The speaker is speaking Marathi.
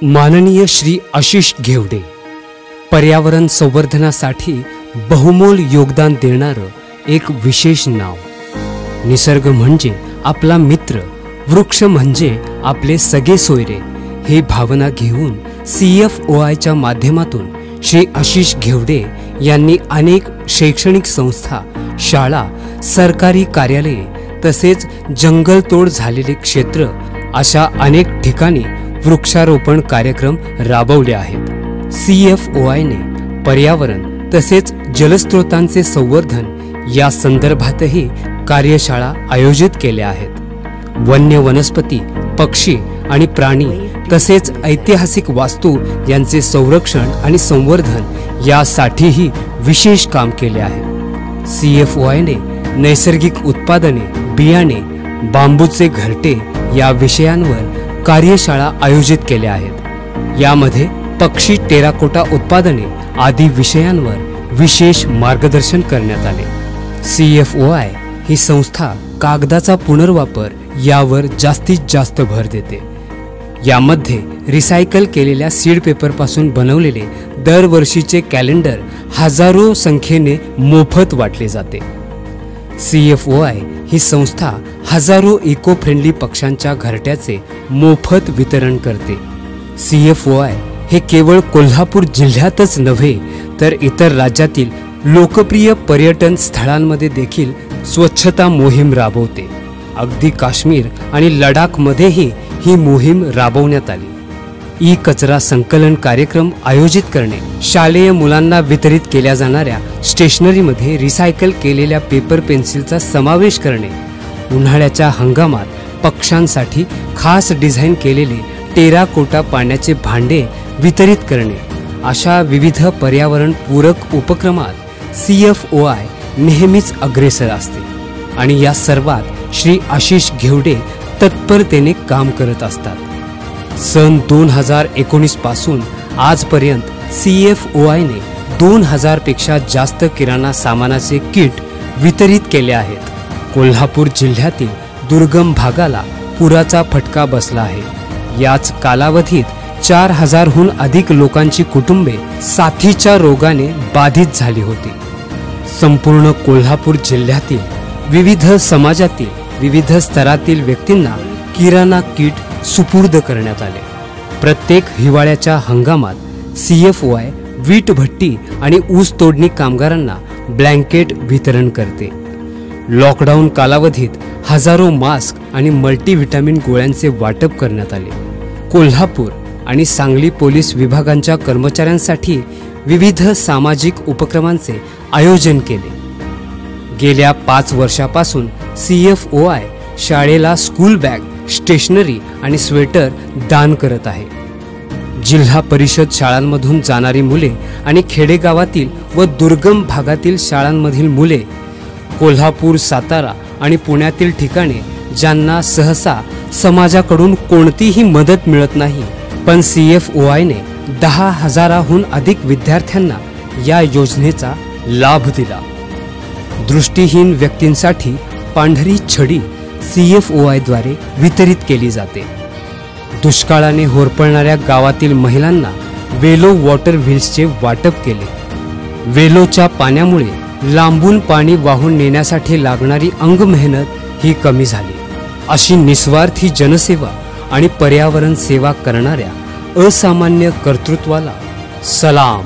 माननीय श्री आशिष घेवडे पर्यावरण संवर्धनासाठी बहुमोल योगदान देणारं एक विशेष नाव। निसर्ग म्हणजे आपला मित्र, वृक्ष म्हणजे आपले सगळे सोयरे हे भावना घेऊन CFOIच्या माध्यमातून श्री आशिष घेवडे यांनी अनेक शैक्षणिक संस्था, शाळा, सरकारी कार्यालये तसेच जंगलतोड झालेले क्षेत्र अशा अनेक ठिकाणी वृक्षारोपण कार्यक्रम राबवले आहेत। CFOIने पर्यावरण तसेच जलस्रोतांचे संवर्धन या संदर्भातही कार्यशाळा आयोजित केल्या आहेत। वन्य वनस्पती, पक्षी आणि प्राणी तसेच ऐतिहासिक वास्तू यांचे संरक्षण आणि संवर्धन यासाठीही विशेष काम केले आहे। CFOIने नैसर्गिक उत्पादने, बियाणे, बांबूचे घरटे या विषयांवर कार्यशाळा आयोजित केल्या आहेत। यामध्ये पक्षी टेराकोटा उत्पादने आदी विषयांवर विशेष मार्गदर्शन करण्यात आले। CFOI ही संस्था कागदाचा पुनर्वापर यावर जास्तीत जास्त भर देते। यामध्ये रिसायकल केलेल्या सीड पेपरपासून बनवलेले दरवर्षीचे कॅलेंडर हजारो संख्येने मोफत वाटले जाते। CFOI ही संस्था हजारो इको फ्रेंडली पक्ष्यांच्या घरट्याचे मोफत वितरण करते। CFOI हे केवळ कोल्हापूर जिल्ह्यातच नव्हे तर इतर राज्यातील लोकप्रिय पर्यटन स्थळांमध्ये देखील स्वच्छता मोहीम राबवते। अगदी काश्मीर आणि लडाखमध्येही ही मोहीम राबवण्यात आली। ई कचरा संकलन कार्यक्रम आयोजित करणे, शालेय मुलांना वितरित केल्या जाणाऱ्या स्टेशनरीमध्ये रिसायकल केलेल्या पेपर पेन्सिलचा समावेश करणे, उन्हाळ्याच्या हंगामात पक्ष्यांसाठी खास डिझाईन केलेले टेराकोटा पाण्याचे भांडे वितरित करणे अशा विविध पर्यावरण पूरक उपक्रमात CFOI नेहमीच अग्रेसर असते आणि या सर्वात श्री आशिष घेवडे तत्परतेने काम करत असतात। सन 2019 पासून आजपर्यंत CFOIने 2000 पेक्षा जास्त किराणा सामानाचे किट वितरित केले आहेत। कोल्हापूर जिल्ह्यातील दुर्गम भागाला पुराचा फटका बसला आहे। याच कालावधीत 4000हून अधिक लोकांची कुटुंबे साथीच्या रोगाने बाधित झाली होती। संपूर्ण कोल्हापूर जिल्ह्यातील विविध समाजातील विविध स्तरातील व्यक्तींना किराणा किट सुपूर्द करण्यात आले। प्रत्येक हिवाळ्याच्या हंगामात CFOI वीट भट्टी आणि ऊस तोडणी कामगारांना ब्लँकेट वितरण करते। लॉकडाऊन कालावधीत हजारो मास्क आणि मल्टीव्हिटॅमिन गोळ्यांचे वाटप करण्यात आले। कोल्हापूर आणि सांगली पोलीस विभागांच्या कर्मचाऱ्यांसाठी विविध सामाजिक उपक्रमांचे आयोजन केले। गेल्या 5 वर्षापासून CFOI शाळेला स्कूल बॅग, स्टेशनरी आणि स्वेटर दान करत आहे। जिल्हा परिषद शाळांमधून जाणारी मुले आणि खेडेगावातील व दुर्गम भागातील शाळांमधील मुले, कोल्हापूर, सातारा आणि पुण्यातील ठिकाणे ज्यांना सहसा समाजाकडून कोणतीही मदत मिळत नाही, पण CFOIने 10,000हून अधिक विद्यार्थ्यांना या योजनेचा लाभ दिला। दृष्टीहीन व्यक्तींसाठी पांढरी छडी CFOI द्वारे वितरित केली जाते। दुष्काळाने होरपळणाऱ्या गावातील महिलांना वेलो वॉटर व्हील्सचे वाटप केले। वेलोच्या पाण्यामुळे लांबून पाणी वाहून नेण्यासाठी लागणारी अंगमेहनत ही कमी झाली। अशी निस्वार्थी जनसेवा आणि पर्यावरण सेवा करणाऱ्या असामान्य कर्तृत्वाला सलाम।